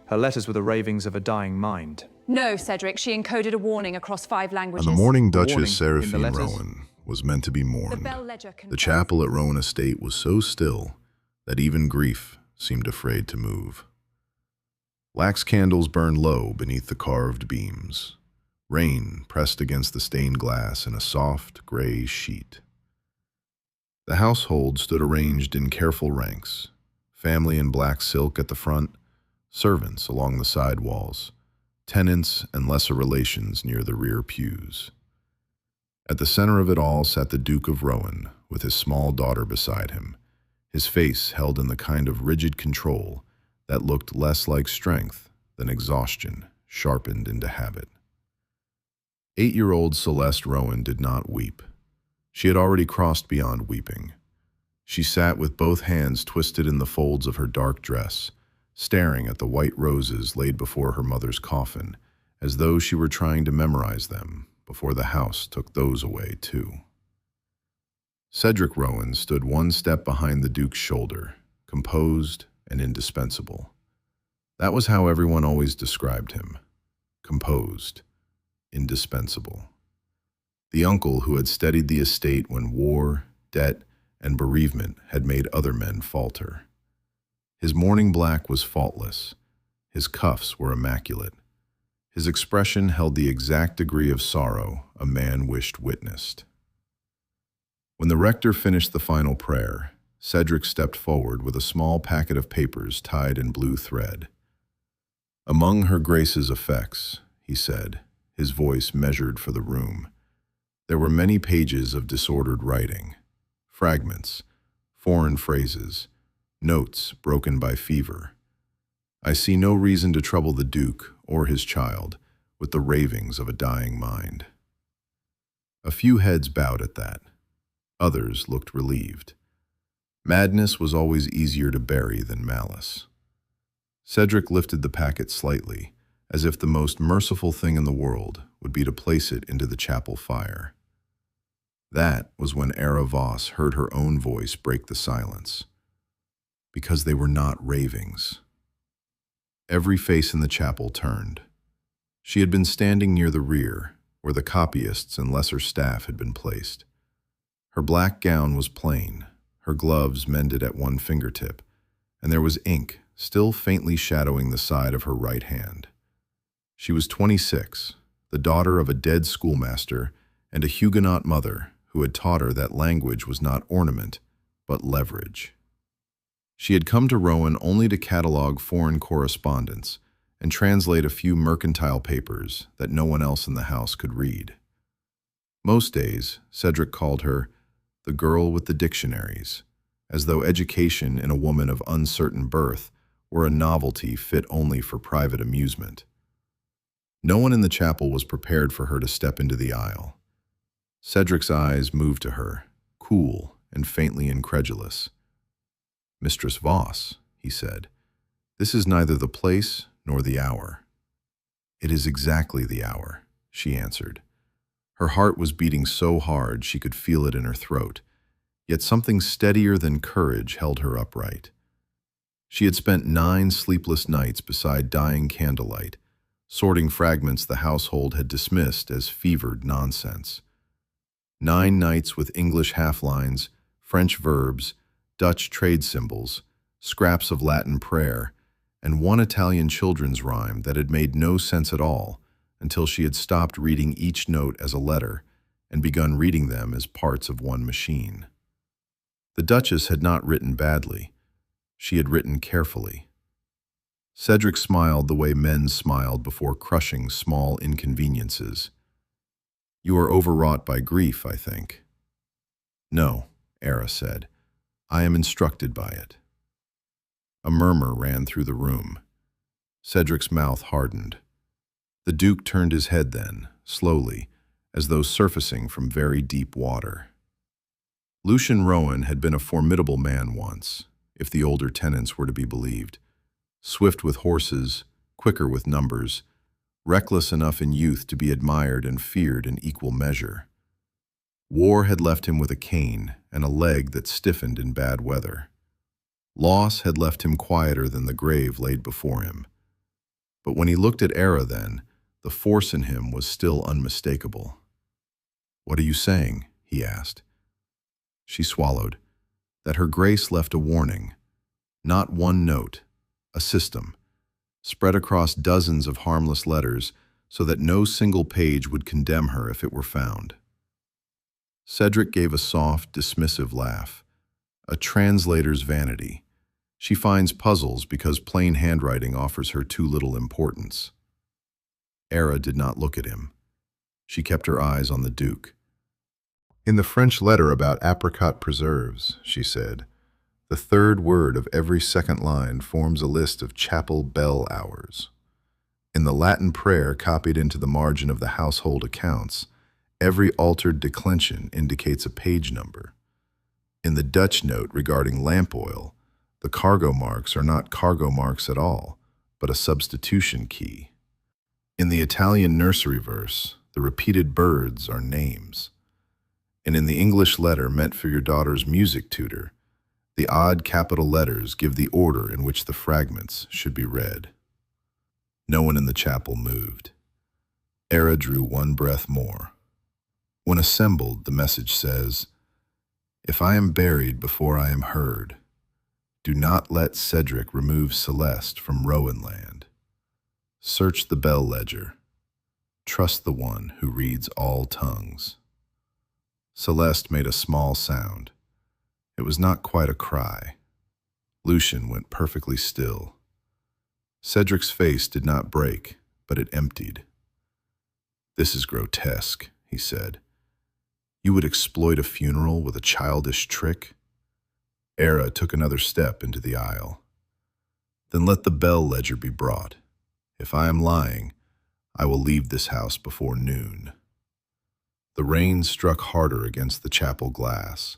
Her letters were the ravings of a dying mind. No, Cedric, she encoded a warning across 5 languages. On the morning warning Duchess in the Saraphene letters? Rowan was meant to be mourned. Bell ledger The confirms chapel at Rowan Estate was so still that even grief seemed afraid to move. Wax candles burned low beneath the carved beams. Rain pressed against the stained glass in a soft, gray sheet. The household stood arranged in careful ranks, family in black silk at the front, servants along the side walls, tenants and lesser relations near the rear pews. At the center of it all sat the Duke of Rowan, with his small daughter beside him, his face held in the kind of rigid control that looked less like strength than exhaustion sharpened into habit. 8-year-old Celeste Rowan did not weep. She had already crossed beyond weeping. She sat with both hands twisted in the folds of her dark dress, staring at the white roses laid before her mother's coffin, as though she were trying to memorize them before the house took those away too. Cedric Rowan stood one step behind the Duke's shoulder, composed and indispensable. That was how everyone always described him: composed, indispensable. The uncle who had steadied the estate when war, debt, and bereavement had made other men falter. His mourning black was faultless. His cuffs were immaculate. His expression held the exact degree of sorrow a man wished witnessed. When the rector finished the final prayer, Cedric stepped forward with a small packet of papers tied in blue thread. "Among her Grace's effects," he said, his voice measured for the room, "there were many pages of disordered writing, fragments, foreign phrases, notes broken by fever. I see no reason to trouble the Duke or his child with the ravings of a dying mind." A few heads bowed at that. Others looked relieved. Madness was always easier to bury than malice. Cedric lifted the packet slightly, as if the most merciful thing in the world would be to place it into the chapel fire. That was when Aara Voss heard her own voice break the silence. Because they were not ravings. Every face in the chapel turned. She had been standing near the rear, where the copyists and lesser staff had been placed. Her black gown was plain, her gloves mended at one fingertip, and there was ink still faintly shadowing the side of her right hand. She was 26, the daughter of a dead schoolmaster and a Huguenot mother who had taught her that language was not ornament, but leverage. She had come to Rowan only to catalog foreign correspondence and translate a few mercantile papers that no one else in the house could read. Most days, Cedric called her the girl with the dictionaries, as though education in a woman of uncertain birth were a novelty fit only for private amusement. No one in the chapel was prepared for her to step into the aisle. Cedric's eyes moved to her, cool and faintly incredulous. "Mistress Voss," he said, "this is neither the place nor the hour." "It is exactly the hour," she answered. Her heart was beating so hard she could feel it in her throat, yet something steadier than courage held her upright. She had spent 9 sleepless nights beside dying candlelight, sorting fragments the household had dismissed as fevered nonsense. 9 nights with English half-lines, French verbs, Dutch trade symbols, scraps of Latin prayer, and one Italian children's rhyme that had made no sense at all until she had stopped reading each note as a letter and begun reading them as parts of one machine. The Duchess had not written badly. She had written carefully. Cedric smiled the way men smiled before crushing small inconveniences. "You are overwrought by grief, I think." "No," Aara said. "I am instructed by it." A murmur ran through the room. Cedric's mouth hardened. The Duke turned his head then, slowly, as though surfacing from very deep water. Lucian Rowan had been a formidable man once, if the older tenants were to be believed. Swift with horses, quicker with numbers, reckless enough in youth to be admired and feared in equal measure. War had left him with a cane and a leg that stiffened in bad weather. Loss had left him quieter than the grave laid before him. But when he looked at Aara then, the force in him was still unmistakable. "What are you saying?" he asked. She swallowed. That her grace left a warning. Not one note, a system, spread across dozens of harmless letters so that no single page would condemn her if it were found. Cedric gave a soft, dismissive laugh. A translator's vanity. She finds puzzles because plain handwriting offers her too little importance. Aara did not look at him. She kept her eyes on the Duke. "In the French letter about apricot preserves," she said, "the third word of every second line forms a list of chapel bell hours. In the Latin prayer copied into the margin of the household accounts, every altered declension indicates a page number. In the Dutch note regarding lamp oil, the cargo marks are not cargo marks at all, but a substitution key. In the Italian nursery verse, the repeated birds are names. And in the English letter meant for your daughter's music tutor, the odd capital letters give the order in which the fragments should be read." No one in the chapel moved. Aara drew one breath more. When assembled, the message says, "If I am buried before I am heard, do not let Cedric remove Celeste from Rowan land. Search the bell ledger. Trust the one who reads all tongues." Celeste made a small sound. It was not quite a cry. Lucian went perfectly still. Cedric's face did not break, but it emptied. "This is grotesque," he said. "You would exploit a funeral with a childish trick?" Aara took another step into the aisle. "Then let the bell ledger be brought. If I am lying, I will leave this house before noon." The rain struck harder against the chapel glass.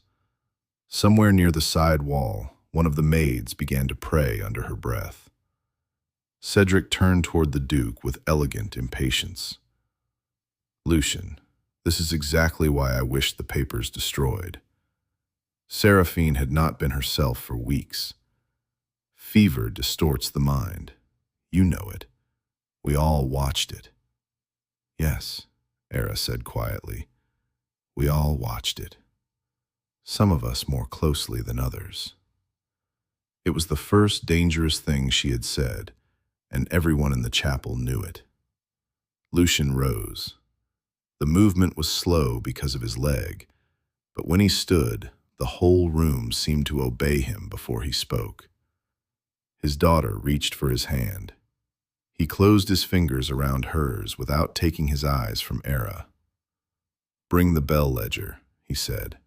Somewhere near the side wall, one of the maids began to pray under her breath. Cedric turned toward the Duke with elegant impatience. "Lucian, this is exactly why I wished the papers destroyed." Saraphene had not been herself for weeks. Fever distorts the mind. You know it. We all watched it. "Yes," Aara said quietly. "We all watched it. Some of us more closely than others." It was the first dangerous thing she had said, and everyone in the chapel knew it. Lucian rose. The movement was slow because of his leg, but when he stood, the whole room seemed to obey him before he spoke. His daughter reached for his hand. He closed his fingers around hers without taking his eyes from Aara. "Bring the bell ledger," he said.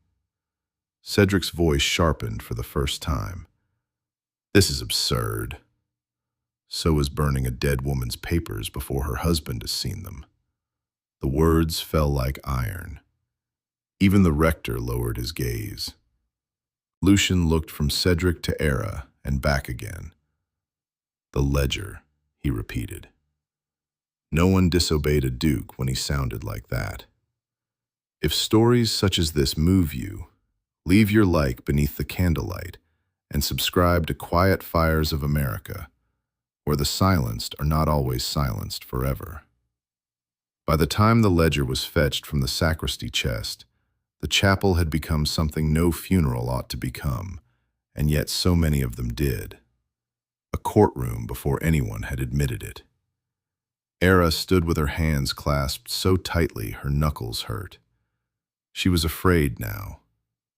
Cedric's voice sharpened for the first time. "This is absurd." "So is burning a dead woman's papers before her husband has seen them." The words fell like iron. Even the rector lowered his gaze. Lucian looked from Cedric to Aara and back again. "The ledger," he repeated. No one disobeyed a duke when he sounded like that. If stories such as this move you, leave your like beneath the candlelight and subscribe to Quiet Fires of America, where the silenced are not always silenced forever. By the time the ledger was fetched from the sacristy chest, the chapel had become something no funeral ought to become, and yet so many of them did. A courtroom before anyone had admitted it. Aara stood with her hands clasped so tightly her knuckles hurt. She was afraid now,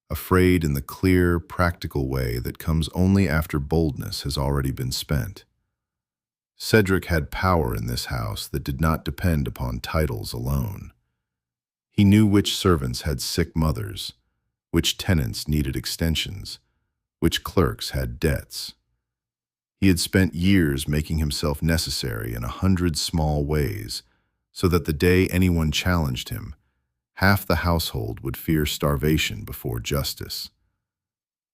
afraid in the clear, practical way that comes only after boldness has already been spent. Cedric had power in this house that did not depend upon titles alone. He knew which servants had sick mothers, which tenants needed extensions, which clerks had debts. He had spent years making himself necessary in 100 small ways, so that the day anyone challenged him, half the household would fear starvation before justice.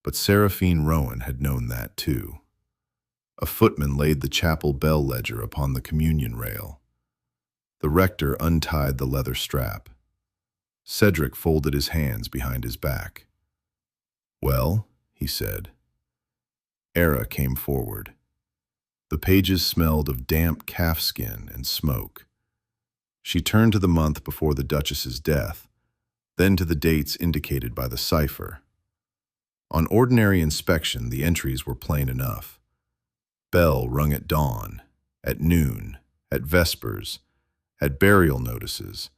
But Saraphene Rowan had known that too. A footman laid the chapel bell ledger upon the communion rail. The rector untied the leather strap. Cedric folded his hands behind his back. "Well," he said. Aara came forward. The pages smelled of damp calfskin and smoke. She turned to the month before the Duchess's death, then to the dates indicated by the cipher. On ordinary inspection, the entries were plain enough. Bell rung at dawn, at noon, at vespers, at burial notices,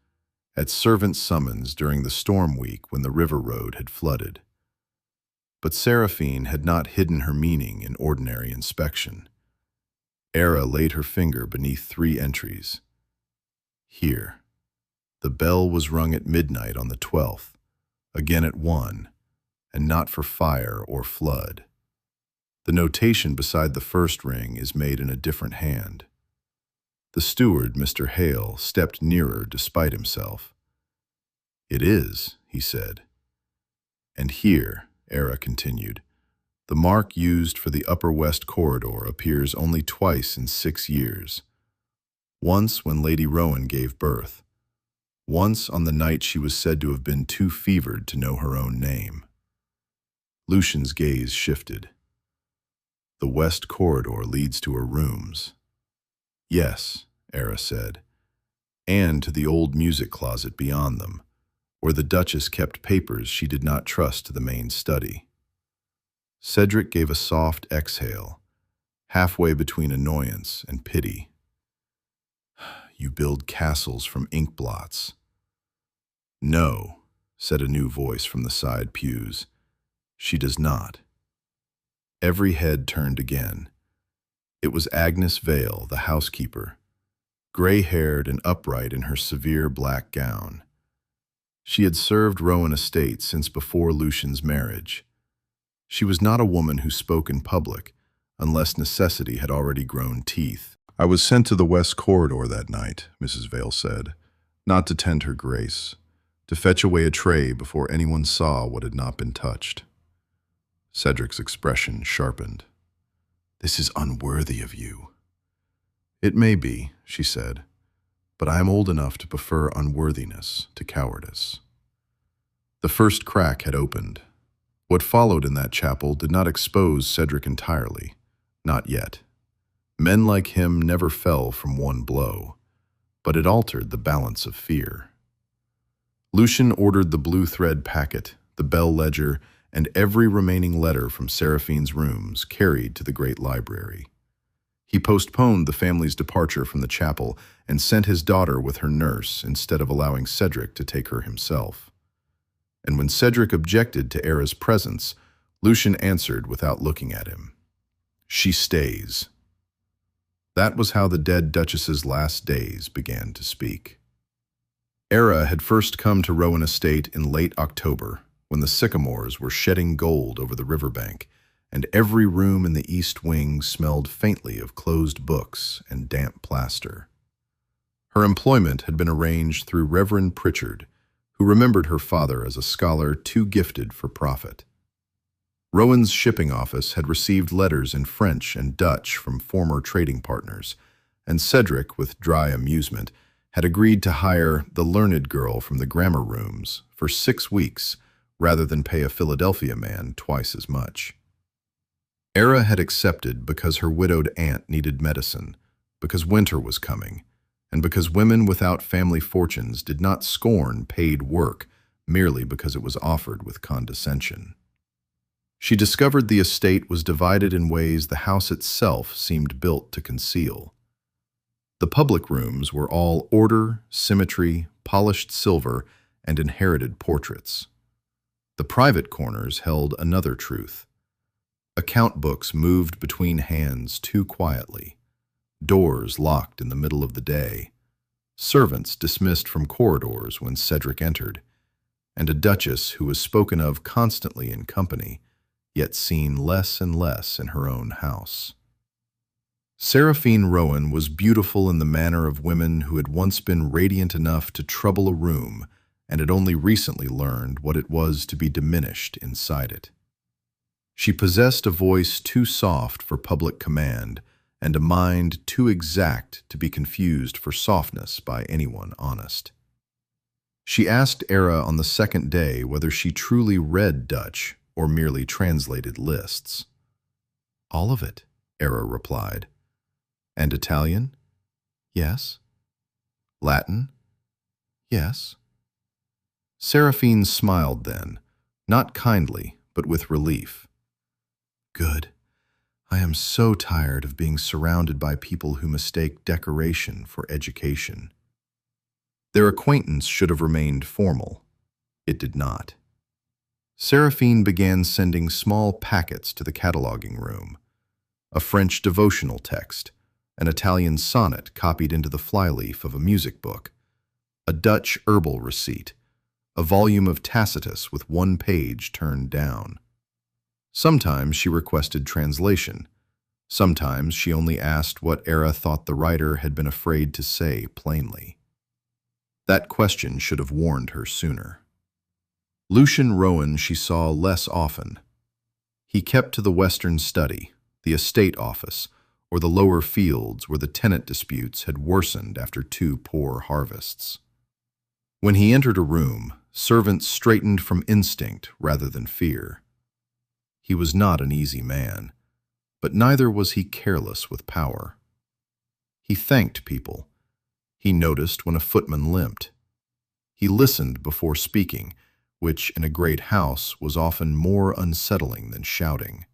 at servant summons during the storm week when the river road had flooded. But Saraphene had not hidden her meaning in ordinary inspection. Aara laid her finger beneath 3 entries. Here. The bell was rung at midnight on the 12th, again at 1, and not for fire or flood. The notation beside the first ring is made in a different hand. The steward, Mr. Hale, stepped nearer despite himself. "It is," he said. "And here," Aara continued, "the mark used for the Upper West Corridor appears only twice in 6 years. Once when Lady Rowan gave birth. Once on the night she was said to have been too fevered to know her own name." Lucian's gaze shifted. "The West Corridor leads to her rooms." "Yes," Aara said, "and to the old music closet beyond them, where the Duchess kept papers she did not trust to the main study." Cedric gave a soft exhale, halfway between annoyance and pity. "You build castles from ink blots." "No," said a new voice from the side pews. "She does not." Every head turned again. It was Agnes Vale, the housekeeper, gray-haired and upright in her severe black gown. She had served Rowan Estate since before Lucian's marriage. She was not a woman who spoke in public, unless necessity had already grown teeth. "I was sent to the West Corridor that night," Mrs. Vale said, "not to tend her grace, to fetch away a tray before anyone saw what had not been touched." Cedric's expression sharpened. "This is unworthy of you." "It may be," she said, "but I am old enough to prefer unworthiness to cowardice." The first crack had opened. What followed in that chapel did not expose Cedric entirely, not yet. Men like him never fell from one blow, but it altered the balance of fear. Lucian ordered the blue thread packet, the bell ledger, and every remaining letter from Saraphene's rooms carried to the great library. He postponed the family's departure from the chapel and sent his daughter with her nurse instead of allowing Cedric to take her himself. And when Cedric objected to Aara's presence, Lucian answered without looking at him. "She stays." That was how the dead Duchess's last days began to speak. Aara had first come to Rowan Estate in late October, when the sycamores were shedding gold over the riverbank, and every room in the east wing smelled faintly of closed books and damp plaster. Her employment had been arranged through Reverend Pritchard, who remembered her father as a scholar too gifted for profit. Rowan's shipping office had received letters in French and Dutch from former trading partners, and Cedric, with dry amusement, had agreed to hire the learned girl from the grammar rooms for 6 weeks rather than pay a Philadelphia man twice as much. Aara had accepted because her widowed aunt needed medicine, because winter was coming, and because women without family fortunes did not scorn paid work merely because it was offered with condescension. She discovered the estate was divided in ways the house itself seemed built to conceal. The public rooms were all order, symmetry, polished silver, and inherited portraits. The private corners held another truth. Account books moved between hands too quietly, doors locked in the middle of the day, servants dismissed from corridors when Cedric entered, and a duchess who was spoken of constantly in company, yet seen less and less in her own house. Saraphene Rowan was beautiful in the manner of women who had once been radiant enough to trouble a room and had only recently learned what it was to be diminished inside it. She possessed a voice too soft for public command and a mind too exact to be confused for softness by anyone honest. She asked Aara on the second day whether she truly read Dutch or merely translated lists. "All of it," Aara replied. And Italian? Yes. Latin? Yes. Saraphene smiled then, not kindly, but with relief. Good. I am so tired of being surrounded by people who mistake decoration for education. Their acquaintance should have remained formal. It did not. Saraphene began sending small packets to the cataloging room. A French devotional text, an Italian sonnet copied into the flyleaf of a music book, a Dutch herbal receipt, a volume of Tacitus with one page turned down. Sometimes she requested translation. Sometimes she only asked what Aara thought the writer had been afraid to say plainly. That question should have warned her sooner. Lucian Rowan she saw less often. He kept to the western study, the estate office, or the lower fields where the tenant disputes had worsened after 2 poor harvests. When he entered a room, servants straightened from instinct rather than fear. He was not an easy man, but neither was he careless with power. He thanked people. He noticed when a footman limped. He listened before speaking, which in a great house was often more unsettling than shouting.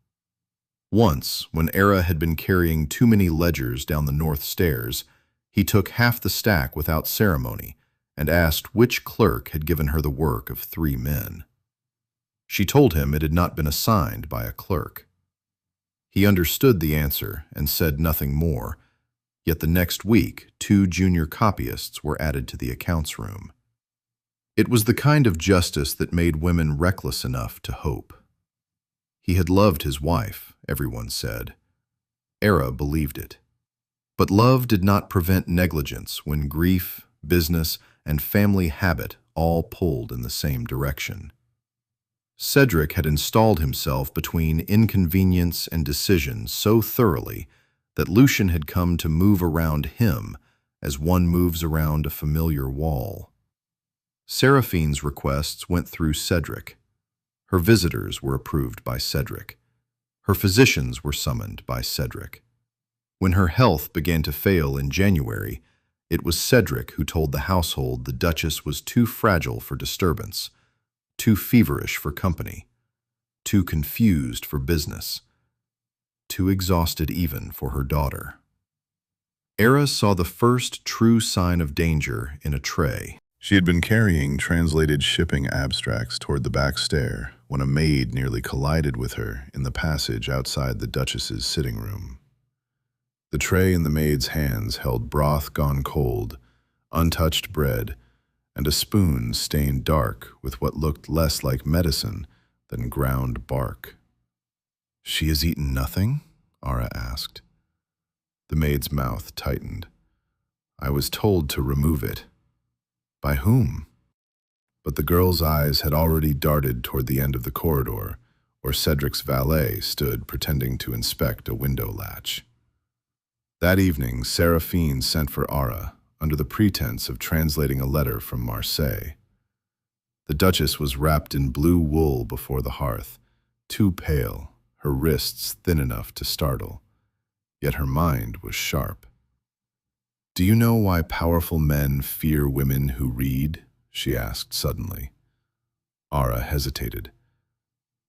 Once, when Aara had been carrying too many ledgers down the north stairs, he took half the stack without ceremony and asked which clerk had given her the work of 3 men. She told him it had not been assigned by a clerk. He understood the answer and said nothing more, yet the next week 2 junior copyists were added to the accounts room. It was the kind of justice that made women reckless enough to hope. He had loved his wife, everyone said. Aara believed it. But love did not prevent negligence when grief, business, and family habit all pulled in the same direction. Cedric had installed himself between inconvenience and decision so thoroughly that Lucian had come to move around him as one moves around a familiar wall. Saraphene's requests went through Cedric. Her visitors were approved by Cedric. Her physicians were summoned by Cedric. When her health began to fail in January, it was Cedric who told the household the Duchess was too fragile for disturbance, too feverish for company, too confused for business, too exhausted even for her daughter. Aara saw the first true sign of danger in a tray. She had been carrying translated shipping abstracts toward the back stair when a maid nearly collided with her in the passage outside the Duchess's sitting room. The tray in the maid's hands held broth gone cold, untouched bread, and a spoon stained dark with what looked less like medicine than ground bark. "She has eaten nothing?" Aara asked. The maid's mouth tightened. "I was told to remove it." "By whom?" But the girl's eyes had already darted toward the end of the corridor, where Cedric's valet stood pretending to inspect a window latch. That evening, Saraphene sent for Aara under the pretense of translating a letter from Marseille. The Duchess was wrapped in blue wool before the hearth, too pale, her wrists thin enough to startle, yet her mind was sharp. "Do you know why powerful men fear women who read?" she asked suddenly. Aara hesitated.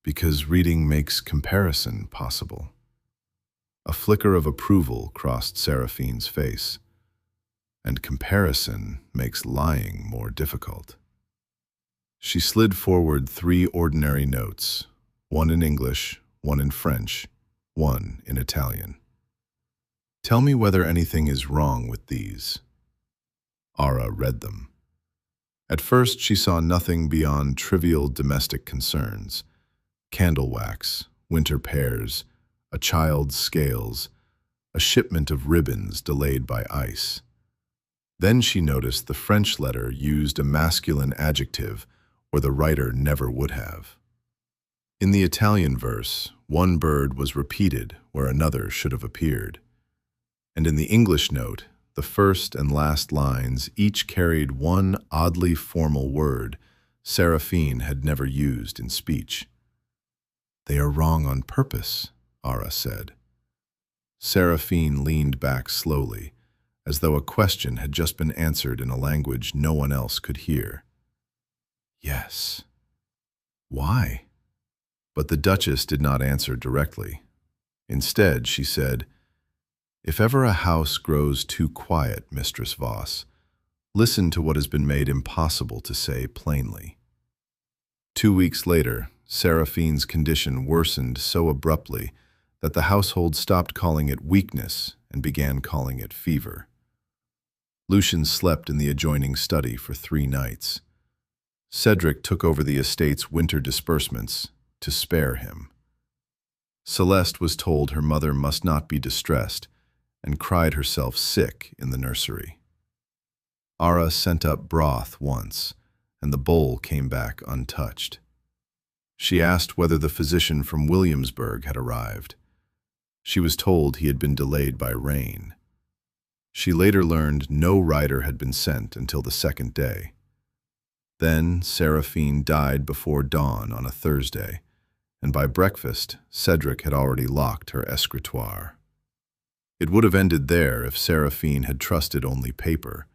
"Because reading makes comparison possible." A flicker of approval crossed Saraphene's face. "And comparison makes lying more difficult." She slid forward 3 ordinary notes, one in English, one in French, one in Italian. "Tell me whether anything is wrong with these." Aara read them. At first she saw nothing beyond trivial domestic concerns: candle wax, winter pears, a child's scales, a shipment of ribbons delayed by ice. Then she noticed the French letter used a masculine adjective where the writer never would have. In the Italian verse, one bird was repeated where another should have appeared. And in the English note, the first and last lines each carried one oddly formal word Saraphene had never used in speech. "They are wrong on purpose," Aara said. Saraphene leaned back slowly, as though a question had just been answered in a language no one else could hear. Yes. Why? But the Duchess did not answer directly. Instead, she said, "If ever a house grows too quiet, Mistress Voss, listen to what has been made impossible to say plainly." 2 weeks later, Saraphene's condition worsened so abruptly that the household stopped calling it weakness and began calling it fever. Lucian slept in the adjoining study for 3 nights. Cedric took over the estate's winter disbursements to spare him. Celeste was told her mother must not be distressed and cried herself sick in the nursery. Aara sent up broth once, and the bowl came back untouched. She asked whether the physician from Williamsburg had arrived. She was told he had been delayed by rain. She later learned no rider had been sent until the 2nd day. Then Saraphene died before dawn on a Thursday, and by breakfast, Cedric had already locked her escritoire. It would have ended there if Saraphene had trusted only paper,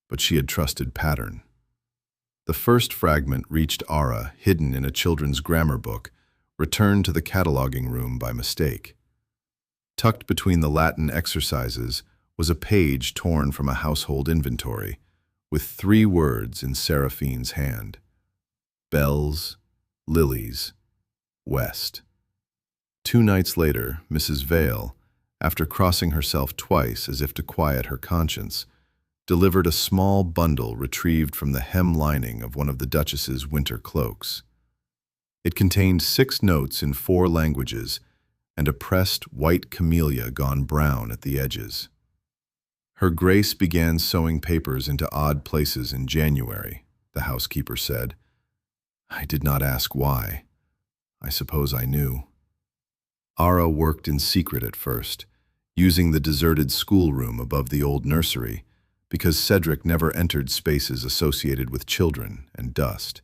but she had trusted pattern. The first fragment reached Aara, hidden in a children's grammar book, returned to the cataloging room by mistake. Tucked between the Latin exercises was a page torn from a household inventory, with 3 words in Saraphene's hand: bells, lilies, west. 2 nights later, Mrs. Vale, after crossing herself twice as if to quiet her conscience, delivered a small bundle retrieved from the hem lining of one of the Duchess's winter cloaks. It contained 6 notes in 4 languages and a pressed white camellia gone brown at the edges. Her Grace began sewing papers into odd places in January, the housekeeper said. I did not ask why. I suppose I knew. Aara worked in secret at first, using the deserted schoolroom above the old nursery, because Cedric never entered spaces associated with children and dust.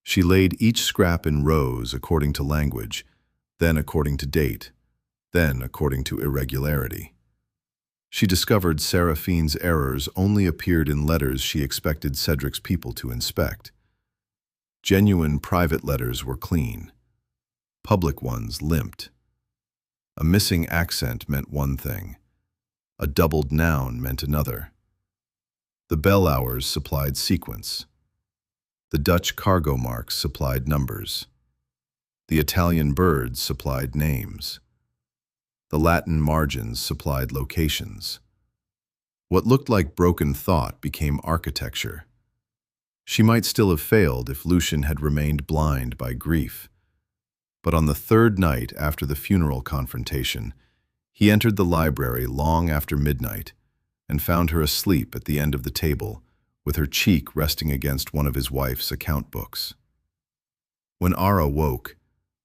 She laid each scrap in rows according to language, then according to date, then according to irregularity. She discovered Saraphene's errors only appeared in letters she expected Cedric's people to inspect. Genuine private letters were clean. Public ones limped. A missing accent meant one thing. A doubled noun meant another. The bell hours supplied sequence. The Dutch cargo marks supplied numbers. The Italian birds supplied names. The Latin margins supplied locations. What looked like broken thought became architecture. She might still have failed if Lucian had remained blind by grief. But on the 3rd night after the funeral confrontation, he entered the library long after midnight and found her asleep at the end of the table, with her cheek resting against one of his wife's account books. When Aara woke,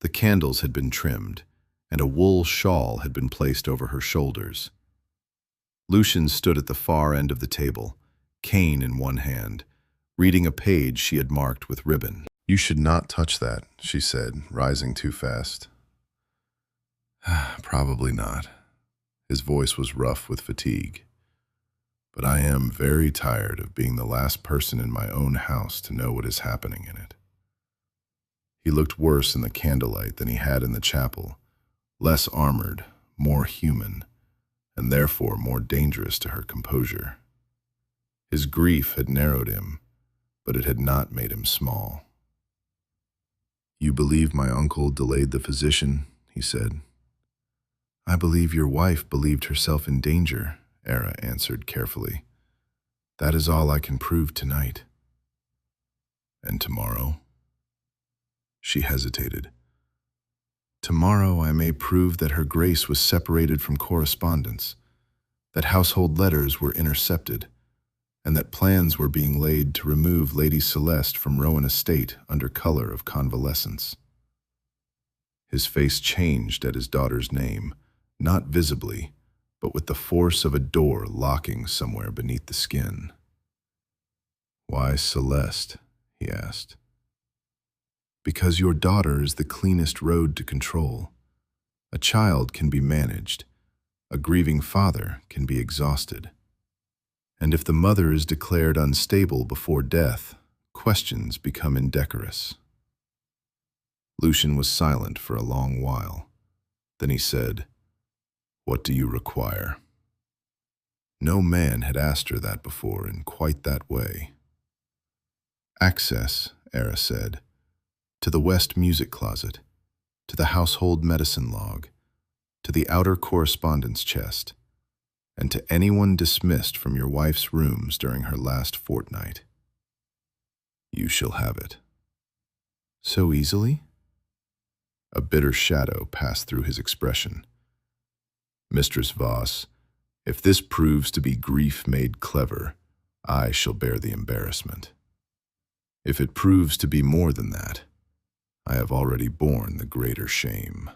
the candles had been trimmed, and a wool shawl had been placed over her shoulders. Lucian stood at the far end of the table, cane in one hand, reading a page she had marked with ribbon. You should not touch that, she said, rising too fast. Probably not. His voice was rough with fatigue. But I am very tired of being the last person in my own house to know what is happening in it. He looked worse in the candlelight than he had in the chapel, less armored, more human, and therefore more dangerous to her composure. His grief had narrowed him, but it had not made him small. You believe my uncle delayed the physician, he said. I believe your wife believed herself in danger, Aara answered carefully. That is all I can prove tonight. And tomorrow? She hesitated. Tomorrow I may prove that her Grace was separated from correspondence, that household letters were intercepted, and that plans were being laid to remove Lady Celeste from Rowan Estate under color of convalescence. His face changed at his daughter's name, not visibly, but with the force of a door locking somewhere beneath the skin. Why Celeste? He asked. Because your daughter is the cleanest road to control. A child can be managed, A grieving father can be exhausted. And if the mother is declared unstable before death, questions become indecorous. Lucian was silent for a long while. Then he said, "What do you require?" No man had asked her that before in quite that way. "Access," Aara said, "to the west music closet, to the household medicine log, to the outer correspondence chest, and to anyone dismissed from your wife's rooms during her last fortnight. You shall have it." "So easily?" A bitter shadow passed through his expression. "Mistress Voss, if this proves to be grief made clever, I shall bear the embarrassment. If it proves to be more than that, I have already borne the greater shame."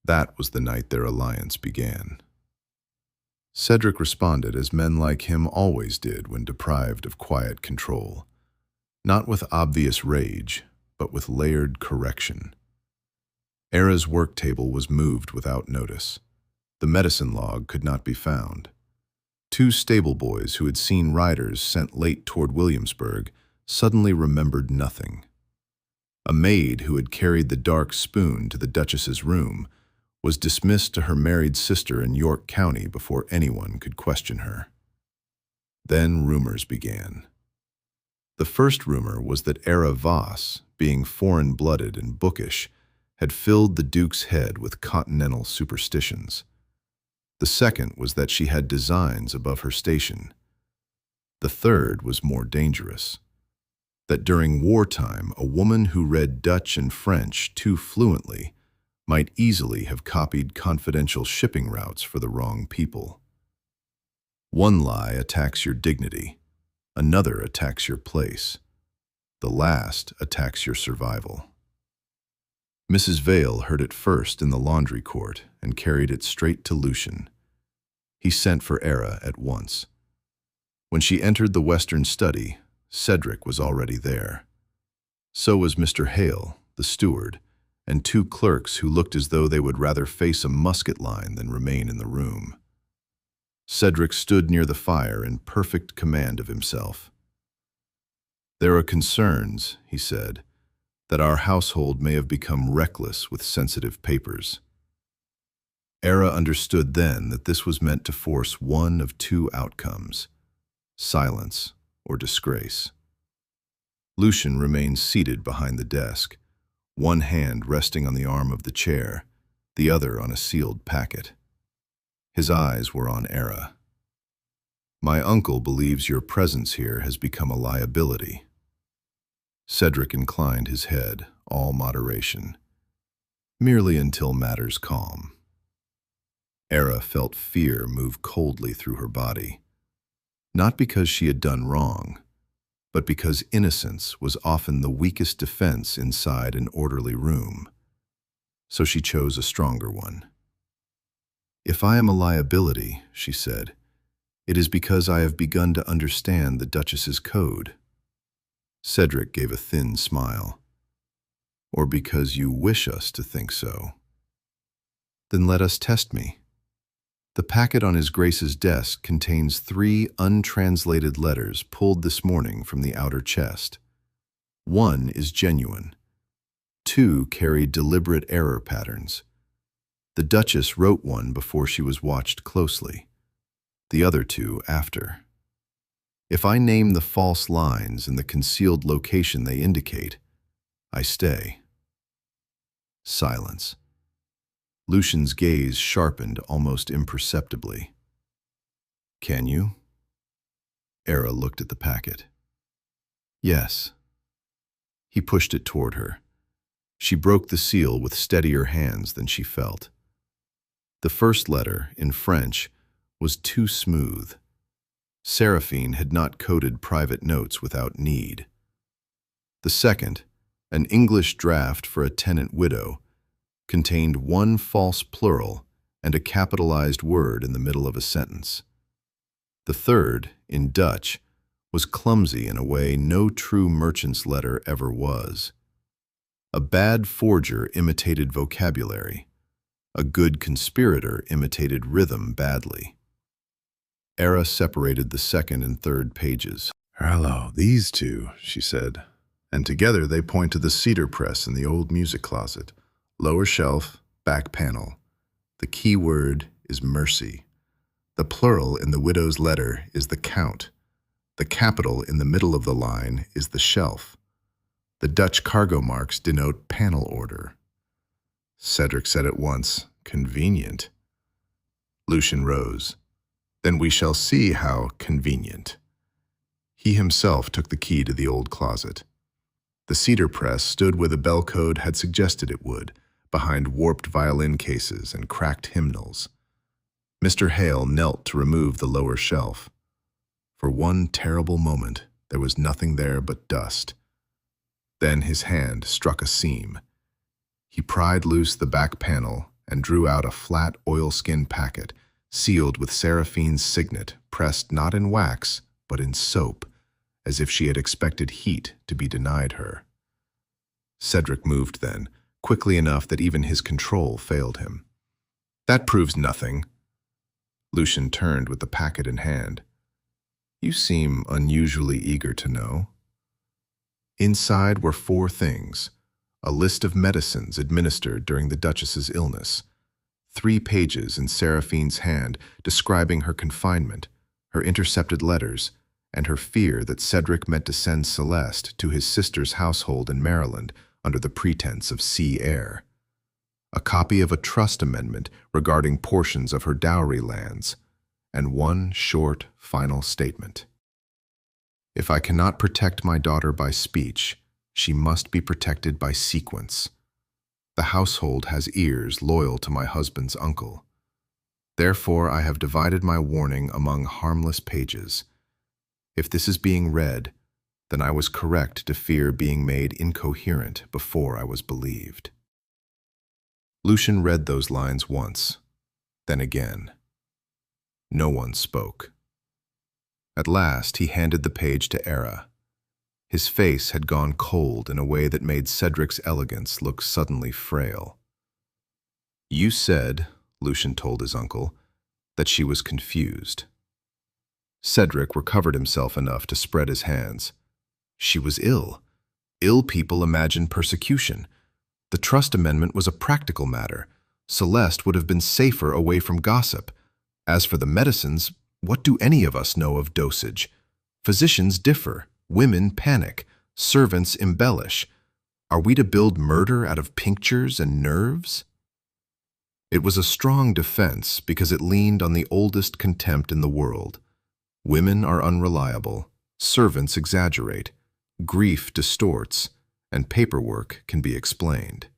That was the night their alliance began. Cedric responded as men like him always did when deprived of quiet control, not with obvious rage, but with layered correction. Aara's work table was moved without notice. The medicine log could not be found. Two stable boys who had seen riders sent late toward Williamsburg suddenly remembered nothing. A maid who had carried the dark spoon to the Duchess's room was dismissed to her married sister in York County before anyone could question her. Then rumors began. The first rumor was that Aara Voss, being foreign-blooded and bookish, had filled the Duke's head with continental superstitions. The second was that she had designs above her station. The third was more dangerous, that during wartime a woman who read Dutch and French too fluently might easily have copied confidential shipping routes for the wrong people. One lie attacks your dignity, another attacks your place, the last attacks your survival. Mrs. Vale heard it first in the laundry court and carried it straight to Lucian. He sent for Aara at once. When she entered the western study, Cedric was already there. So was Mr. Hale, the steward, and two clerks who looked as though they would rather face a musket line than remain in the room. Cedric stood near the fire in perfect command of himself. "There are concerns," he said, "that our household may have become reckless with sensitive papers." Aara understood then that this was meant to force one of two outcomes: silence or disgrace. Lucian remained seated behind the desk, one hand resting on the arm of the chair, the other on a sealed packet. His eyes were on Aara. "My uncle believes your presence here has become a liability." Cedric inclined his head, all moderation. "Merely until matters calm." Aara felt fear move coldly through her body, not because she had done wrong, but because innocence was often the weakest defense inside an orderly room. So she chose a stronger one. "If I am a liability," she said, "it is because I have begun to understand the Duchess's code." Cedric gave a thin smile. "Or because you wish us to think so." "Then let us test me." The packet on His Grace's desk contains 3 untranslated letters pulled this morning from the outer chest. 1 is genuine. 2 carry deliberate error patterns. The Duchess wrote one before she was watched closely, the other 2 after. If I name the false lines and the concealed location they indicate, I stay. Silence. Lucian's gaze sharpened almost imperceptibly. "Can you?" Aara looked at the packet. "Yes." He pushed it toward her. She broke the seal with steadier hands than she felt. The first letter, in French, was too smooth. Saraphene had not coded private notes without need. The second, an English draft for a tenant widow, contained 1 false plural and a capitalized word in the middle of a sentence. The third, in Dutch, was clumsy in a way no true merchant's letter ever was. A bad forger imitated vocabulary. A good conspirator imitated rhythm badly. Aara separated the second and third pages. "Hello, these two," she said, and together they point to the cedar press in the old music closet. Lower shelf, back panel. The key word is mercy. The plural in the widow's letter is the count. The capital in the middle of the line is the shelf. The Dutch cargo marks denote panel order. Cedric said at once, "Convenient." Lucian rose. "Then we shall see how convenient." He himself took the key to the old closet. The cedar press stood where the bell code had suggested it would, behind warped violin cases and cracked hymnals. Mr. Hale knelt to remove the lower shelf. For one terrible moment, there was nothing there but dust. Then his hand struck a seam. He pried loose the back panel and drew out a flat oilskin packet, sealed with Saraphene's signet, pressed not in wax, but in soap, as if she had expected heat to be denied her. Cedric moved then, quickly enough that even his control failed him. "That proves nothing." Lucian turned with the packet in hand. "You seem unusually eager to know." Inside were 4 things: a list of medicines administered during the Duchess's illness, 3 pages in Saraphene's hand describing her confinement, her intercepted letters, and her fear that Cedric meant to send Celeste to his sister's household in Maryland under the pretense of sea air, a copy of a trust amendment regarding portions of her dowry lands, and 1 short, final statement. "If I cannot protect my daughter by speech, she must be protected by sequence. The household has ears loyal to my husband's uncle. Therefore I have divided my warning among harmless pages. If this is being read, then I was correct to fear being made incoherent before I was believed." Lucian read those lines once, then again. No one spoke. At last he handed the page to Aara. His face had gone cold in a way that made Cedric's elegance look suddenly frail. "You said," Lucian told his uncle, "that she was confused." Cedric recovered himself enough to spread his hands. "She was ill. Ill people imagine persecution. The trust amendment was a practical matter. Celeste would have been safer away from gossip. As for the medicines, what do any of us know of dosage? Physicians differ. Women panic. Servants embellish. Are we to build murder out of tinctures and nerves?" It was a strong defense because it leaned on the oldest contempt in the world. Women are unreliable. Servants exaggerate. Grief distorts. And paperwork can be explained.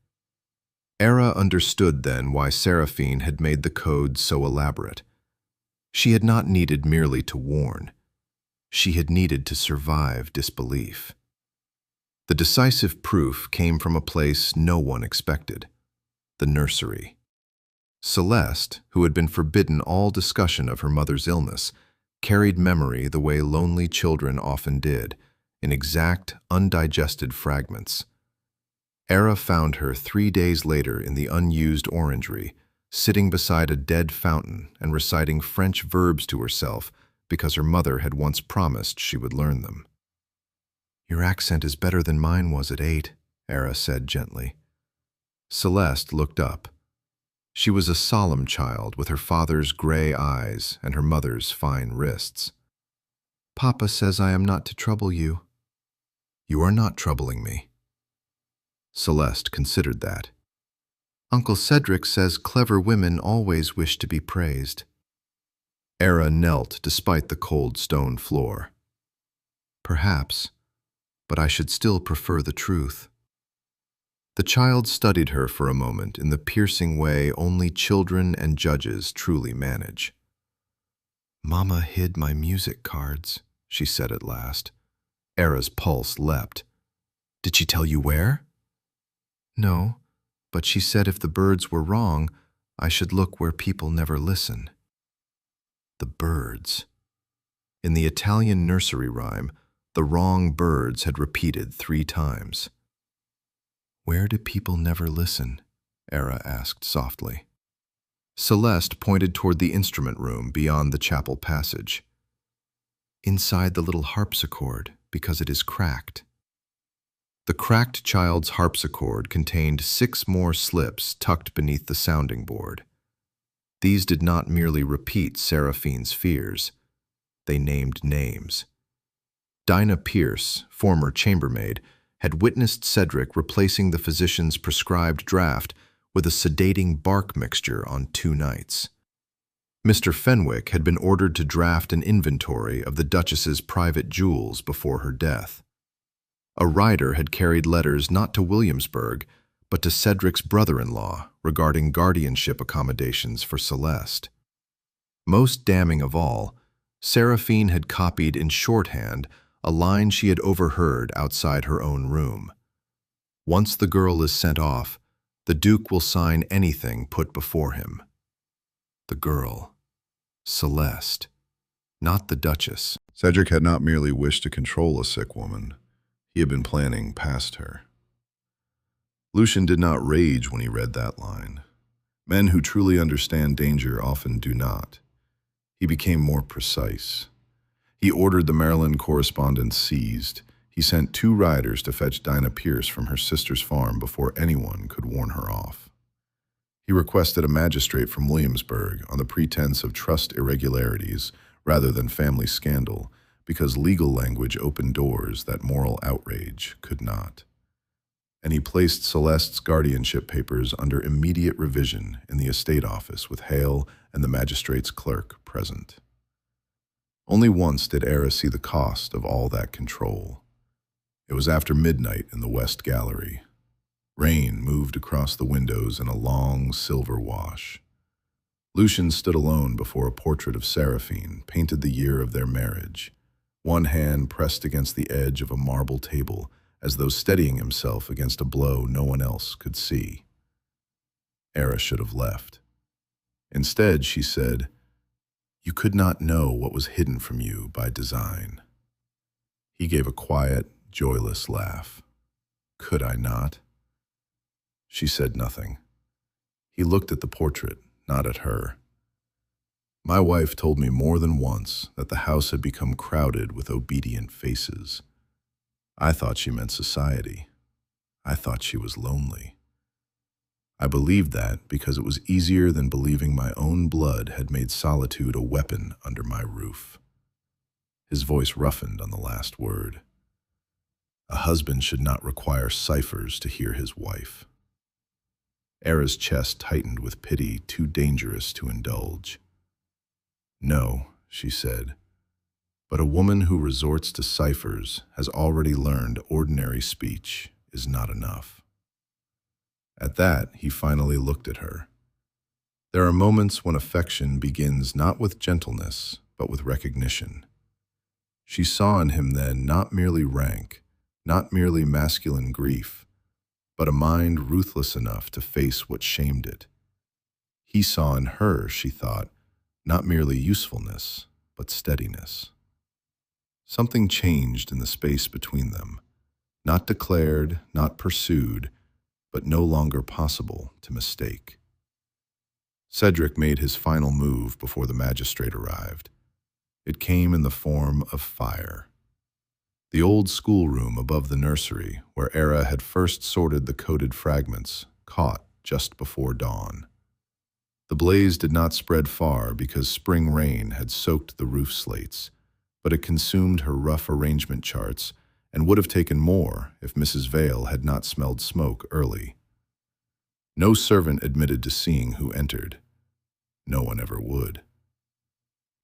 Aara understood then why Saraphene had made the code so elaborate. She had not needed merely to warn. She had needed to survive disbelief. The decisive proof came from a place no one expected: the nursery. Celeste, who had been forbidden all discussion of her mother's illness, carried memory the way lonely children often did, in exact, undigested fragments. Aara found her 3 days later in the unused orangery, sitting beside a dead fountain and reciting French verbs to herself because her mother had once promised she would learn them. "Your accent is better than mine was at 8, Aara said gently. Celeste looked up. She was a solemn child with her father's gray eyes and her mother's fine wrists. "Papa says I am not to trouble you." "You are not troubling me." Celeste considered that. "Uncle Cedric says clever women always wish to be praised." Aara knelt despite the cold stone floor. "Perhaps, but I should still prefer the truth." The child studied her for a moment in the piercing way only children and judges truly manage. "Mama hid my music cards," she said at last. Aara's pulse leapt. "Did she tell you where?" "No, but she said if the birds were wrong, I should look where people never listen." The birds. In the Italian nursery rhyme, the wrong birds had repeated 3 times. "Where do people never listen?" Aara asked softly. Celeste pointed toward the instrument room beyond the chapel passage. "Inside the little harpsichord, because it is cracked." The cracked child's harpsichord contained 6 more slips tucked beneath the sounding board. These did not merely repeat Saraphene's fears. They named names. Dinah Pierce, former chambermaid, had witnessed Cedric replacing the physician's prescribed draft with a sedating bark mixture on 2 nights. Mr. Fenwick had been ordered to draft an inventory of the Duchess's private jewels before her death. A rider had carried letters not to Williamsburg, but to Cedric's brother-in-law regarding guardianship accommodations for Celeste. Most damning of all, Saraphene had copied in shorthand a line she had overheard outside her own room. "Once the girl is sent off, the Duke will sign anything put before him." The girl. Celeste. Not the Duchess. Cedric had not merely wished to control a sick woman. He had been planning past her. Lucian did not rage when he read that line. Men who truly understand danger often do not. He became more precise. He ordered the Maryland correspondence seized. He sent 2 riders to fetch Dinah Pierce from her sister's farm before anyone could warn her off. He requested a magistrate from Williamsburg on the pretense of trust irregularities rather than family scandal, because legal language opened doors that moral outrage could not. And he placed Celeste's guardianship papers under immediate revision in the estate office with Hale and the magistrate's clerk present. Only once did Aara see the cost of all that control. It was after midnight in the West Gallery. Rain moved across the windows in a long silver wash. Lucian stood alone before a portrait of Saraphene, painted the year of their marriage, one hand pressed against the edge of a marble table, as though steadying himself against a blow no one else could see. Aara should have left. Instead, she said, "You could not know what was hidden from you by design." He gave a quiet, joyless laugh. "Could I not?" She said nothing. He looked at the portrait, not at her. "My wife told me more than once that the house had become crowded with obedient faces. I thought she meant society. I thought she was lonely. I believed that because it was easier than believing my own blood had made solitude a weapon under my roof." His voice roughened on the last word. A husband should not require ciphers to hear his wife. Aara's chest tightened with pity too dangerous to indulge. "No," she said, "but a woman who resorts to ciphers has already learned ordinary speech is not enough." At that, he finally looked at her. There are moments when affection begins not with gentleness, but with recognition. She saw in him then not merely rank, not merely masculine grief, but a mind ruthless enough to face what shamed it. He saw in her, she thought, not merely usefulness, but steadiness. Something changed in the space between them, not declared, not pursued, but no longer possible to mistake. Cedric made his final move before the magistrate arrived. It came in the form of fire. The old schoolroom above the nursery, where Aara had first sorted the coded fragments, caught just before dawn. The blaze did not spread far because spring rain had soaked the roof slates, but it consumed her rough arrangement charts and would have taken more if Mrs. Vale had not smelled smoke early. No servant admitted to seeing who entered. No one ever would.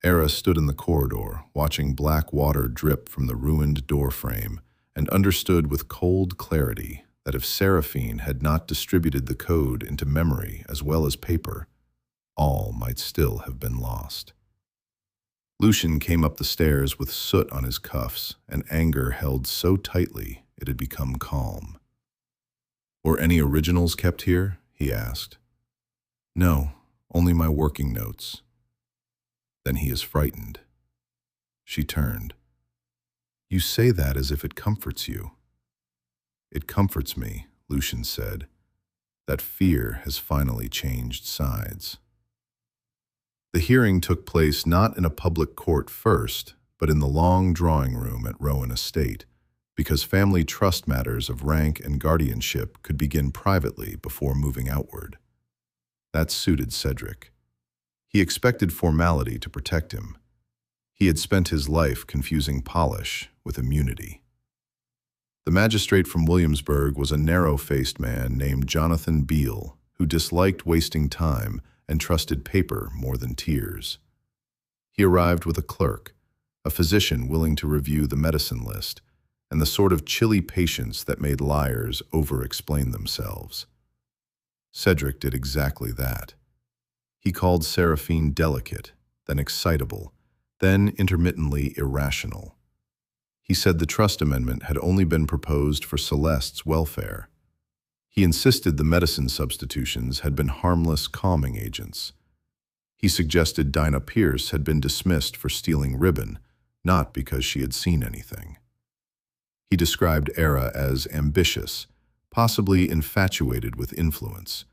Aara stood in the corridor, watching black water drip from the ruined doorframe, and understood with cold clarity that if Saraphene had not distributed the code into memory as well as paper, all might still have been lost. Lucian came up the stairs with soot on his cuffs and anger held so tightly it had become calm. "Were any originals kept here?" he asked. "No, only my working notes." "Then he is frightened." She turned. "You say that as if it comforts you." "It comforts me," Lucian said, "that fear has finally changed sides." The hearing took place not in a public court first, but in the long drawing room at Rowan Estate, because family trust matters of rank and guardianship could begin privately before moving outward. That suited Cedric. He expected formality to protect him. He had spent his life confusing polish with immunity. The magistrate from Williamsburg was a narrow-faced man named Jonathan Beale, who disliked wasting time and trusted paper more than tears. He arrived with a clerk, a physician willing to review the medicine list, and the sort of chilly patience that made liars over-explain themselves. Cedric did exactly that. He called Saraphene delicate, then excitable, then intermittently irrational. He said the trust amendment had only been proposed for Celeste's welfare. He insisted the medicine substitutions had been harmless calming agents. He suggested Dinah Pierce had been dismissed for stealing ribbon, not because she had seen anything. He described Aara as ambitious, possibly infatuated with influence,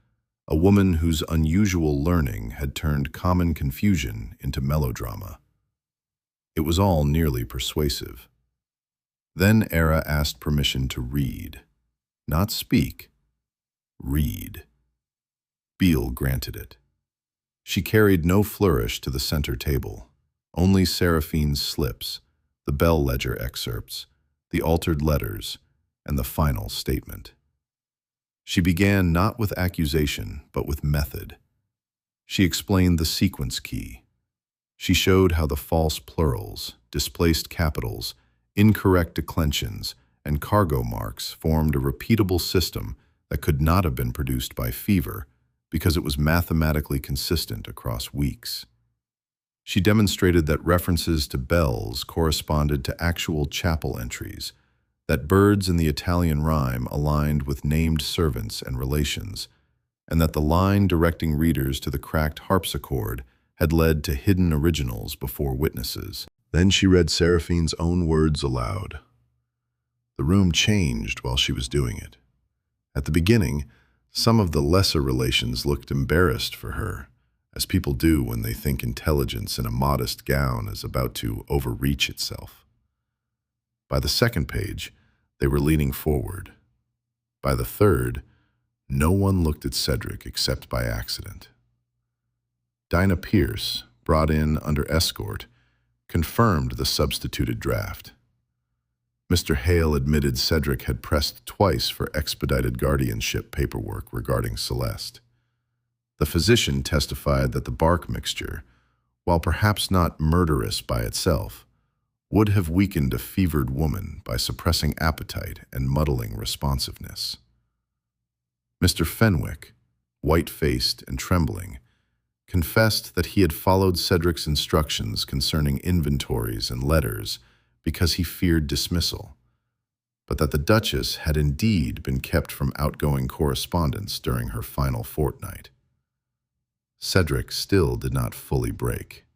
a woman whose unusual learning had turned common confusion into melodrama. It was all nearly persuasive. Then Aara asked permission to read. Not speak. Read. Beale granted it. She carried no flourish to the center table, only Saraphene's slips, the bell ledger excerpts, the altered letters, and the final statement. She began not with accusation, but with method. She explained the sequence key. She showed how the false plurals, displaced capitals, incorrect declensions, and cargo marks formed a repeatable system that could not have been produced by fever because it was mathematically consistent across weeks. She demonstrated that references to bells corresponded to actual chapel entries, that birds in the Italian rhyme aligned with named servants and relations, and that the line directing readers to the cracked harpsichord had led to hidden originals before witnesses. Then she read Saraphene's own words aloud. The room changed while she was doing it. At the beginning, some of the lesser relations looked embarrassed for her, as people do when they think intelligence in a modest gown is about to overreach itself. By the second page, they were leaning forward. By the third, no one looked at Cedric except by accident. Dinah Pierce, brought in under escort, confirmed the substituted draft. Mr. Hale admitted Cedric had pressed twice for expedited guardianship paperwork regarding Celeste. The physician testified that the bark mixture, while perhaps not murderous by itself, would have weakened a fevered woman by suppressing appetite and muddling responsiveness. Mr. Fenwick, white-faced and trembling, confessed that he had followed Cedric's instructions concerning inventories and letters because he feared dismissal, but that the Duchess had indeed been kept from outgoing correspondence during her final fortnight. Cedric still did not fully break.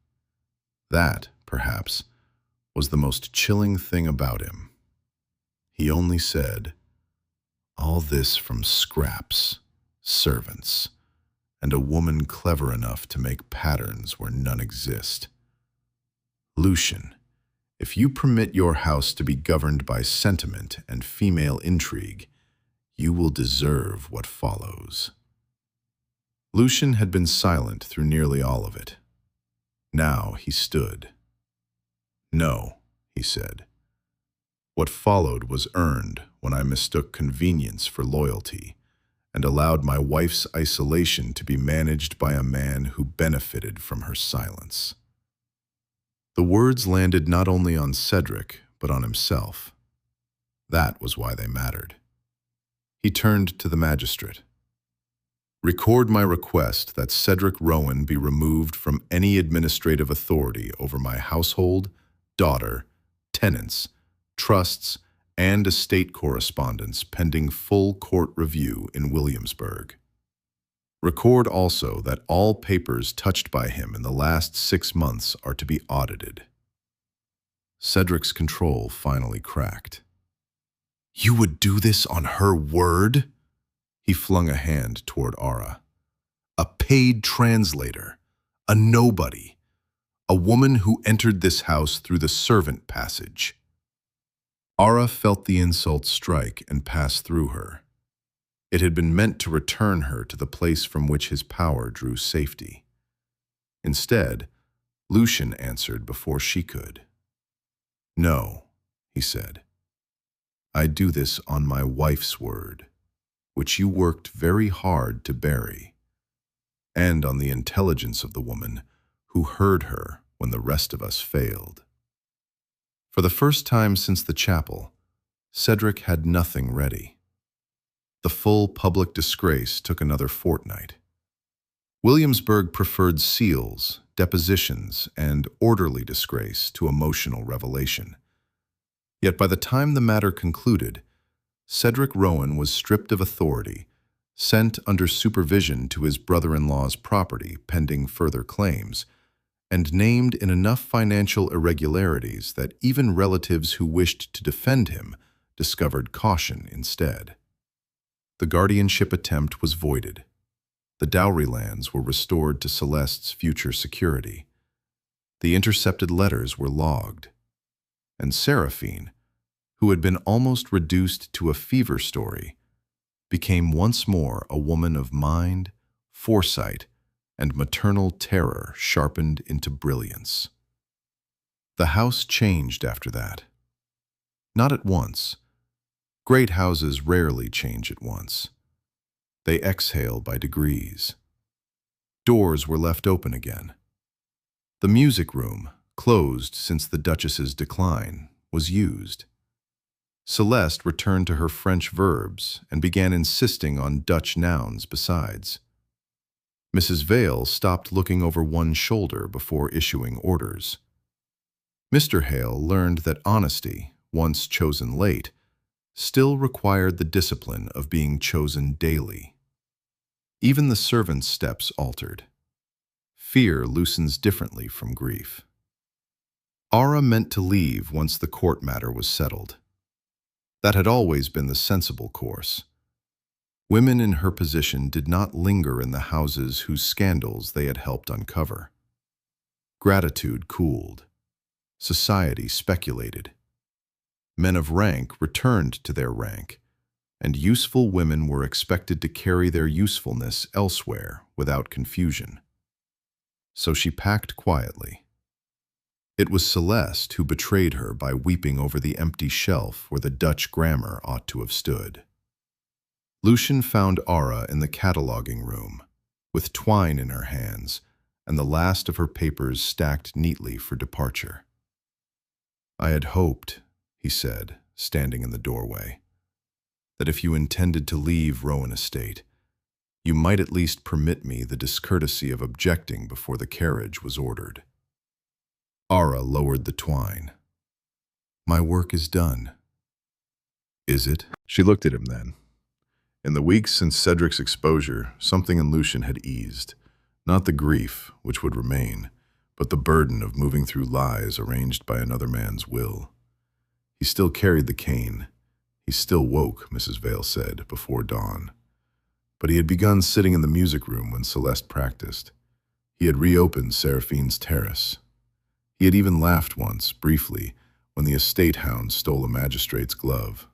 That, perhaps, was the most chilling thing about him. He only said, "All this from scraps, servants, and a woman clever enough to make patterns where none exist. Lucian, if you permit your house to be governed by sentiment and female intrigue, you will deserve what follows." Lucian had been silent through nearly all of it. Now he stood. "No," he said. "What followed was earned when I mistook convenience for loyalty and allowed my wife's isolation to be managed by a man who benefited from her silence." The words landed not only on Cedric, but on himself. That was why they mattered. He turned to the magistrate. "Record my request that Cedric Rowan be removed from any administrative authority over my household, daughter, tenants, trusts, and estate correspondence pending full court review in Williamsburg. Record also that all papers touched by him in the last 6 months are to be audited." Cedric's control finally cracked. "You would do this on her word?" He flung a hand toward Aara. "A paid translator, a nobody, a woman who entered this house through the servant passage. Aara felt the insult strike and pass through her. It had been meant to return her to the place from which his power drew safety. Instead, Lucian answered before she could. "No," he said. "I do this on my wife's word, which you worked very hard to bury, and on the intelligence of the woman who heard her when the rest of us failed." For the first time since the chapel, Cedric had nothing ready. The full public disgrace took another fortnight. Williamsburg preferred seals, depositions, and orderly disgrace to emotional revelation. Yet by the time the matter concluded, Cedric Rowan was stripped of authority, sent under supervision to his brother-in-law's property pending further claims, and named in enough financial irregularities that even relatives who wished to defend him discovered caution instead. The guardianship attempt was voided. The dowry lands were restored to Celeste's future security. The intercepted letters were logged. And Saraphene, who had been almost reduced to a fever story, became once more a woman of mind, foresight, and maternal terror sharpened into brilliance. The house changed after that. Not at once. Great houses rarely change at once. They exhale by degrees. Doors were left open again. The music room, closed since the Duchess's decline, was used. Celeste returned to her French verbs and began insisting on Dutch nouns besides. Mrs. Vale stopped looking over one shoulder before issuing orders. Mr. Hale learned that honesty, once chosen late, still required the discipline of being chosen daily. Even the servants' steps altered. Fear loosens differently from grief. Aara meant to leave once the court matter was settled. That had always been the sensible course. Women in her position did not linger in the houses whose scandals they had helped uncover. Gratitude cooled. Society speculated. Men of rank returned to their rank, and useful women were expected to carry their usefulness elsewhere without confusion. So she packed quietly. It was Celeste who betrayed her by weeping over the empty shelf where the Dutch grammar ought to have stood. Lucian found Aara in the cataloging room, with twine in her hands and the last of her papers stacked neatly for departure. "I had hoped," he said, standing in the doorway, "that if you intended to leave Rowan Estate, you might at least permit me the discourtesy of objecting before the carriage was ordered." Aara lowered the twine. "My work is done." "Is it?" She looked at him then. In the weeks since Cedric's exposure, something in Lucian had eased. Not the grief, which would remain, but the burden of moving through lies arranged by another man's will. He still carried the cane. He still woke, Mrs. Vale said, before dawn. But he had begun sitting in the music room when Celeste practiced. He had reopened Seraphine's terrace. He had even laughed once, briefly, when the estate hound stole a magistrate's glove.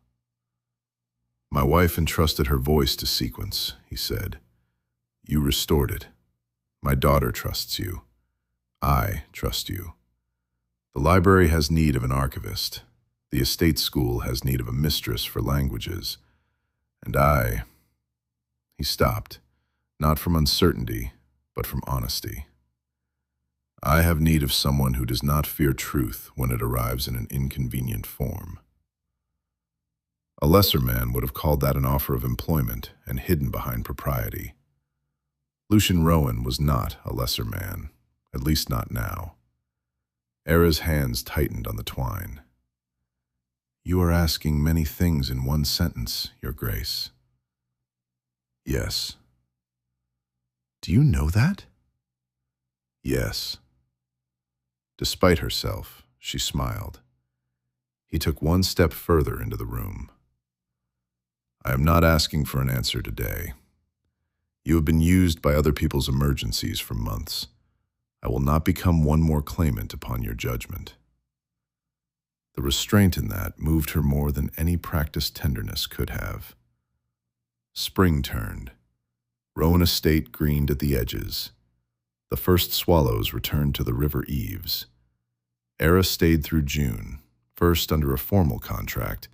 "My wife entrusted her voice to sequence," he said. "You restored it. My daughter trusts you. I trust you. The library has need of an archivist. The estate school has need of a mistress for languages. And I—" He stopped, not from uncertainty, but from honesty. "I have need of someone who does not fear truth when it arrives in an inconvenient form." A lesser man would have called that an offer of employment and hidden behind propriety. Lucian Rowan was not a lesser man, at least not now. Aara's hands tightened on the twine. "You are asking many things in one sentence, Your Grace." "Yes." "Do you know that?" "Yes." Despite herself, she smiled. He took one step further into the room. "I am not asking for an answer today. You have been used by other people's emergencies for months. I will not become one more claimant upon your judgment." The restraint in that moved her more than any practiced tenderness could have. Spring turned. Rowan Estate greened at the edges. The first swallows returned to the river eaves. Aara stayed through June, first under a formal contract,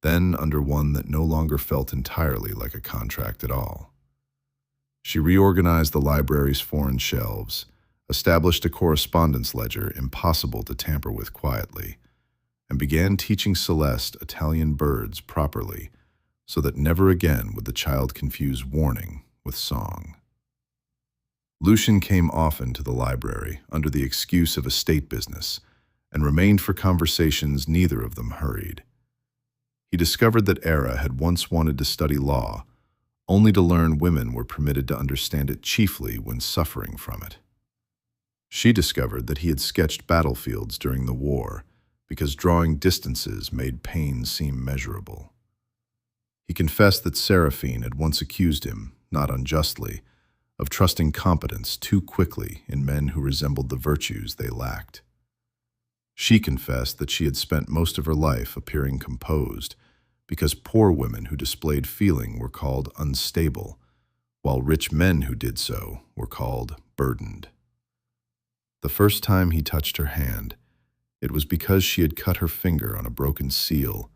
then under one that no longer felt entirely like a contract at all. She reorganized the library's foreign shelves, established a correspondence ledger impossible to tamper with quietly, and began teaching Celeste Italian birds properly so that never again would the child confuse warning with song. Lucian came often to the library under the excuse of estate business and remained for conversations neither of them hurried. He discovered that Aara had once wanted to study law, only to learn women were permitted to understand it chiefly when suffering from it. She discovered that he had sketched battlefields during the war because drawing distances made pain seem measurable. He confessed that Saraphene had once accused him, not unjustly, of trusting competence too quickly in men who resembled the virtues they lacked. She confessed that she had spent most of her life appearing composed because poor women who displayed feeling were called unstable, while rich men who did so were called burdened. The first time he touched her hand, it was because she had cut her finger on a broken seal,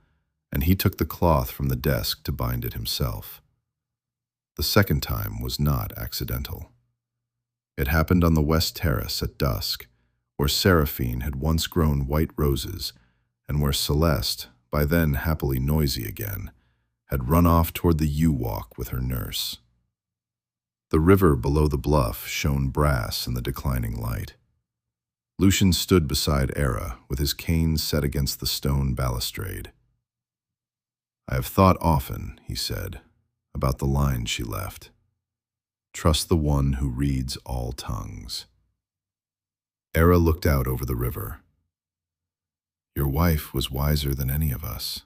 and he took the cloth from the desk to bind it himself. The second time was not accidental. It happened on the west terrace at dusk, where Saraphene had once grown white roses, and where Celeste, by then happily noisy again, had run off toward the yew-walk with her nurse. The river below the bluff shone brass in the declining light. Lucian stood beside Aara with his cane set against the stone balustrade. "I have thought often," he said, "about the line she left. Trust the one who reads all tongues." Aara looked out over the river. "Your wife was wiser than any of us."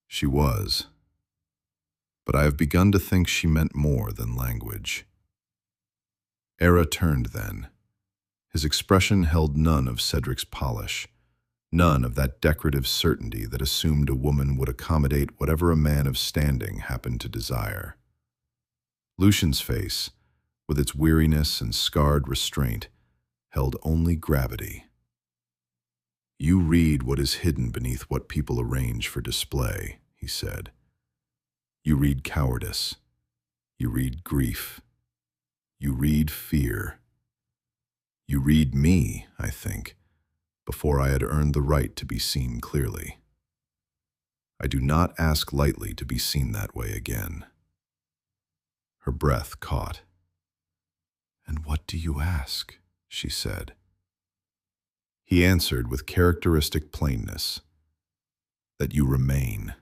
She was. But I have begun to think she meant more than language. Aara turned then. His expression held none of Cedric's polish, none of that decorative certainty that assumed a woman would accommodate whatever a man of standing happened to desire. Lucian's face, with its weariness and scarred restraint, held only gravity. "You read what is hidden beneath what people arrange for display," he said. "You read cowardice. You read grief. You read fear. You read me, I think, before I had earned the right to be seen clearly. I do not ask lightly to be seen that way again." Her breath caught. "And what do you ask?" she said. He answered with characteristic plainness, "That you remain.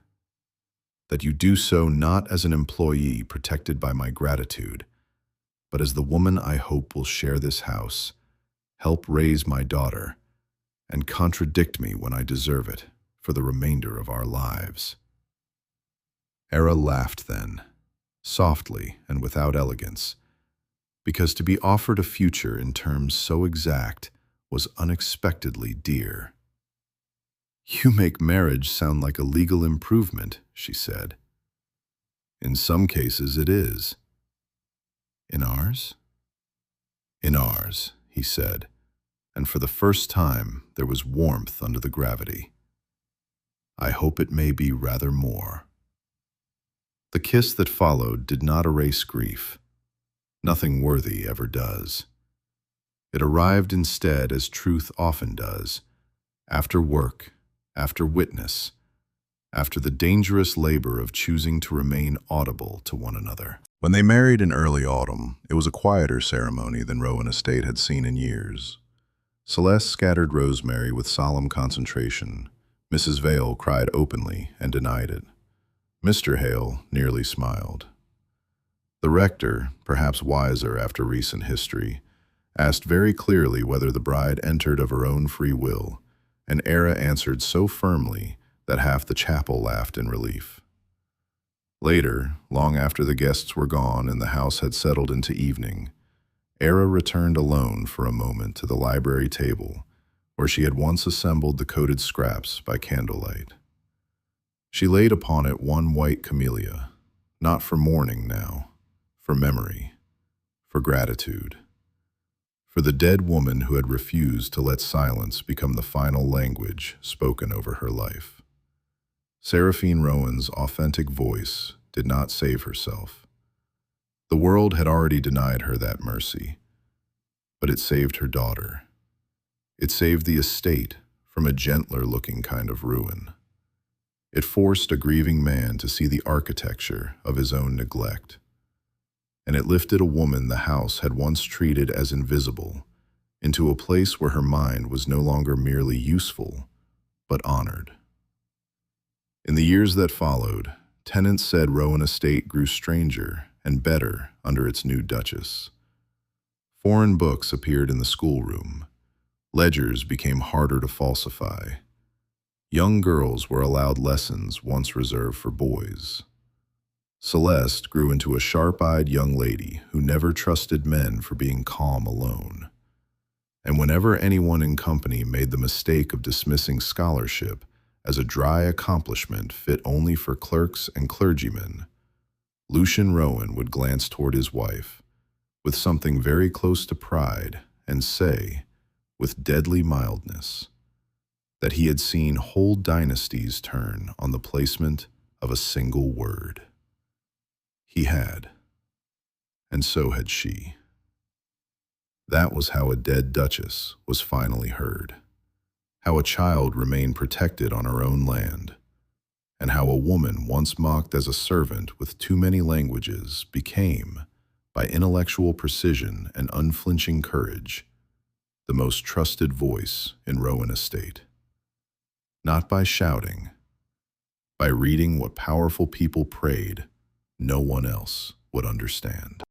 That you do so not as an employee protected by my gratitude, but as the woman I hope will share this house, help raise my daughter, and contradict me when I deserve it for the remainder of our lives." Aara laughed then, softly and without elegance, because to be offered a future in terms so exact was unexpectedly dear. "You make marriage sound like a legal improvement," she said. "In some cases it is." "In ours?" "In ours," he said, and for the first time there was warmth under the gravity. "I hope it may be rather more." The kiss that followed did not erase grief. Nothing worthy ever does. It arrived instead, as truth often does, after work, after witness, after the dangerous labor of choosing to remain audible to one another. When they married in early autumn, it was a quieter ceremony than Rowan Estate had seen in years. Celeste scattered rosemary with solemn concentration. Mrs. Vale cried openly and denied it. Mr. Hale nearly smiled. The rector, perhaps wiser after recent history, asked very clearly whether the bride entered of her own free will, and Aara answered so firmly that half the chapel laughed in relief. Later, long after the guests were gone and the house had settled into evening, Aara returned alone for a moment to the library table where she had once assembled the coded scraps by candlelight. She laid upon it one white camellia, not for mourning now, for memory, for gratitude, for the dead woman who had refused to let silence become the final language spoken over her life. Saraphene Rowan's authentic voice did not save herself. The world had already denied her that mercy, but it saved her daughter. It saved the estate from a gentler-looking kind of ruin. It forced a grieving man to see the architecture of his own neglect. And it lifted a woman the house had once treated as invisible into a place where her mind was no longer merely useful, but honored. In the years that followed, tenants said Rowan Estate grew stranger and better under its new duchess. Foreign books appeared in the schoolroom. Ledgers became harder to falsify. Young girls were allowed lessons once reserved for boys. Celeste grew into a sharp-eyed young lady who never trusted men for being calm alone. And whenever anyone in company made the mistake of dismissing scholarship as a dry accomplishment fit only for clerks and clergymen, Lucian Rowan would glance toward his wife with something very close to pride and say, with deadly mildness, that he had seen whole dynasties turn on the placement of a single word. He had, and so had she. That was how a dead duchess was finally heard, how a child remained protected on her own land, and how a woman once mocked as a servant with too many languages became, by intellectual precision and unflinching courage, the most trusted voice in Rowan Estate. Not by shouting, by reading what powerful people prayed no one else would understand.